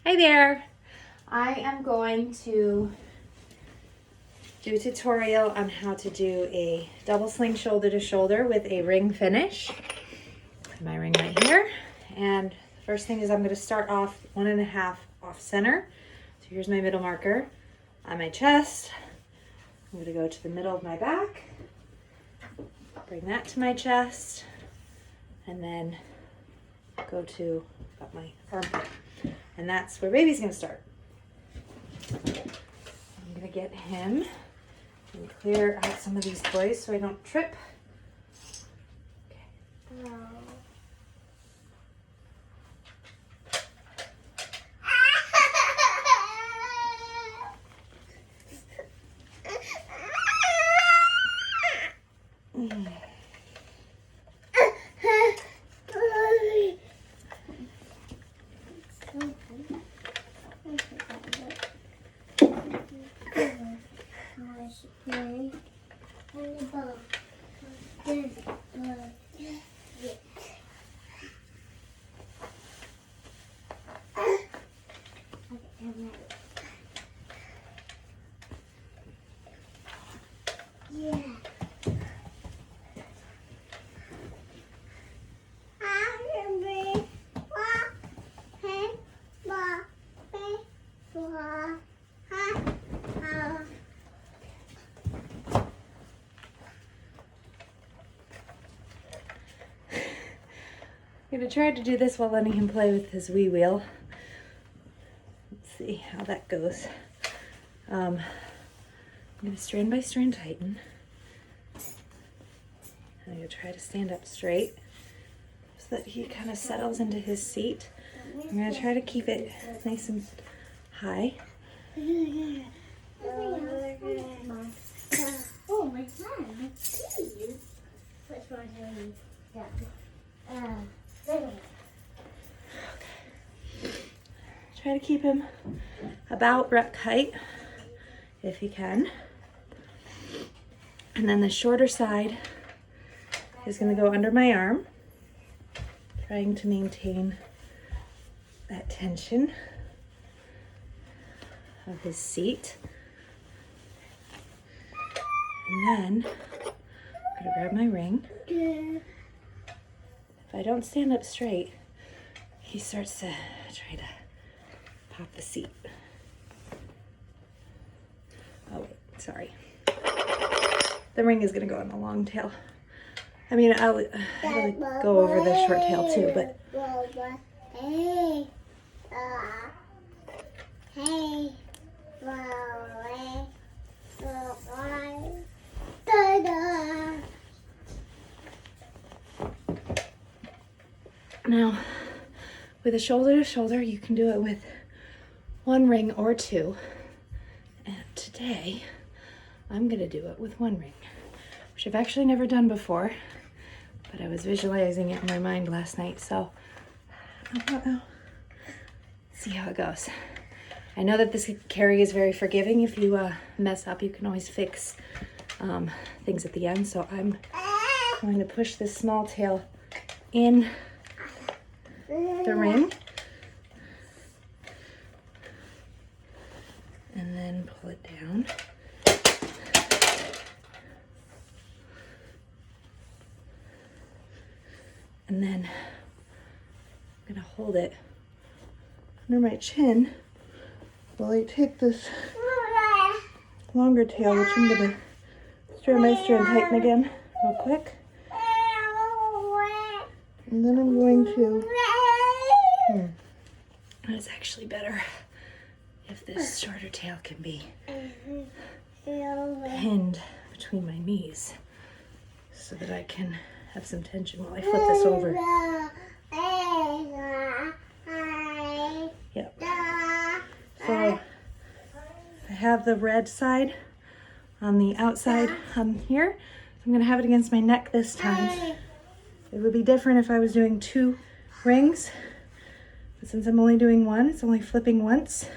Hi there. I am going to do a tutorial on how to do a double sling shoulder to shoulder with a ring finish. My ring right here. And the first thing is I'm going to start off 1.5 off center. So here's my middle marker on my chest. I'm going to go to the middle of my back, bring that to my chest, and then go to about my armpit. And that's where baby's going to start. I'm going to get him and clear out some of these toys so I don't trip. Okay. I'm going to try to do this while letting him play with his wee wheel. Let's see how that goes. I'm going to strand by strand tighten. I'm going to try to stand up straight so that he kind of settles into his seat. I'm going to try to keep it nice and high. Oh, my hand, my keys. Which one do we get? Try to keep him about ruck height if you can. And then the shorter side is going to go under my arm, trying to maintain that tension of his seat. And then I'm going to grab my ring. If I don't stand up straight, he starts to try to pop the seat. Oh wait, sorry. The ring is going to go on the long tail. I mean, I'll really go over the short tail too, but... Now, with a shoulder to shoulder, you can do it with 1 ring or 2. And today, I'm gonna do it with 1 ring, which I've actually never done before, but I was visualizing it in my mind last night, so see how it goes. I know that this carry is very forgiving. If you mess up, you can always fix things at the end. So I'm going to push this small tail in the ring and then pull it down. And then I'm going to hold it under my chin while I take this longer tail, which I'm going to strand by strand tighten again real quick. And then I'm going to, it's actually better if this shorter tail can be pinned between my knees so that I can have some tension while I flip this over. Yep. So I have the red side on the outside here. So I'm going to have it against my neck this time. It would be different if I was doing 2 rings, but since I'm only doing 1, it's only flipping once,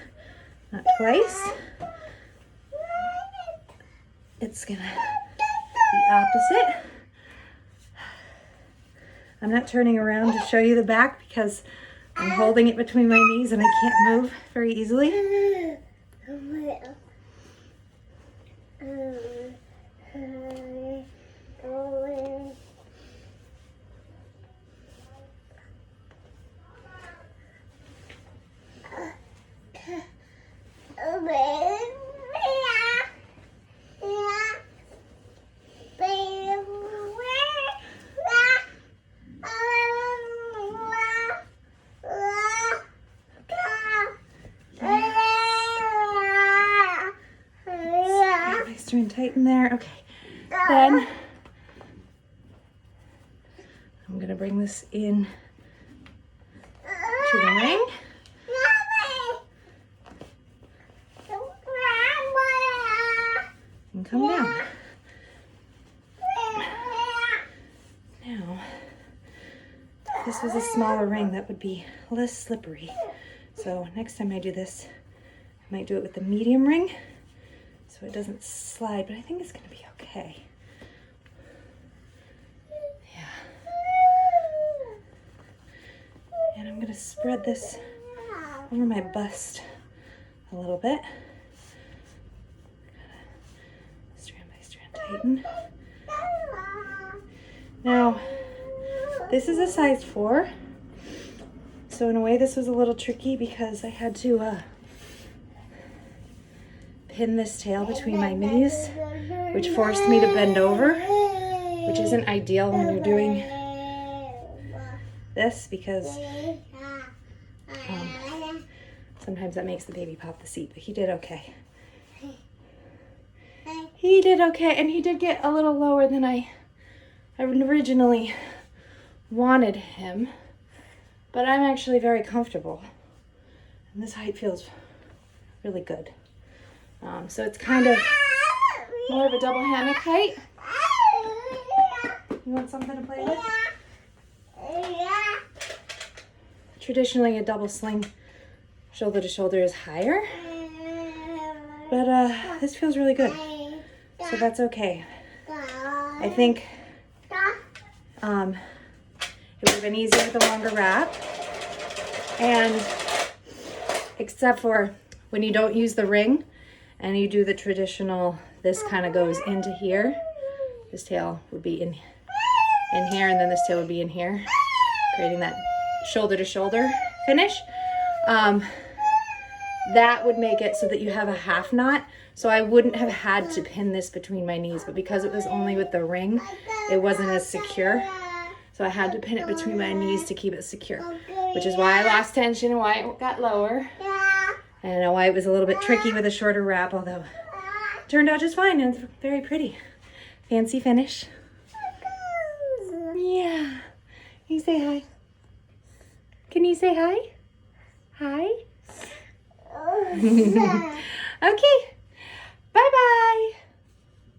not twice. It's gonna be opposite. I'm not turning around to show you the back because I'm holding it between my knees and I can't move very easily. Nice and tighten there. Okay. Then I'm gonna bring this in to the ring. And come down. Now, if this was a smaller ring, that would be less slippery. So next time I do this, I might do it with the medium ring so it doesn't slide, but I think it's gonna be okay. Yeah. And I'm gonna spread this over my bust a little bit. Strand by strand tighten. Now, this is a size 4. So in a way this was a little tricky because I had to pin this tail between my knees, which forced me to bend over, which isn't ideal when you're doing this because sometimes that makes the baby pop the seat, but he did okay. He did okay, and he did get a little lower than I originally wanted him, but I'm actually very comfortable, and this height feels really good. So it's kind of more of a double hammock height. You want something to play with? Traditionally, a double sling shoulder to shoulder is higher, but this feels really good, so that's okay. I think it would have been easier with a longer wrap, and except for when you don't use the ring and you do the traditional, this kind of goes into here. This tail would be in here, and then this tail would be in here, creating that shoulder to shoulder finish. That would make it so that you have a half knot. So I wouldn't have had to pin this between my knees, but because it was only with the ring, it wasn't as secure. So I had to pin it between my knees to keep it secure, which is why I lost tension and why it got lower. And why it was a little bit tricky with a shorter wrap, although it turned out just fine and it's very pretty. Fancy finish. Yeah. Can you say hi? Can you say hi? Hi? Okay.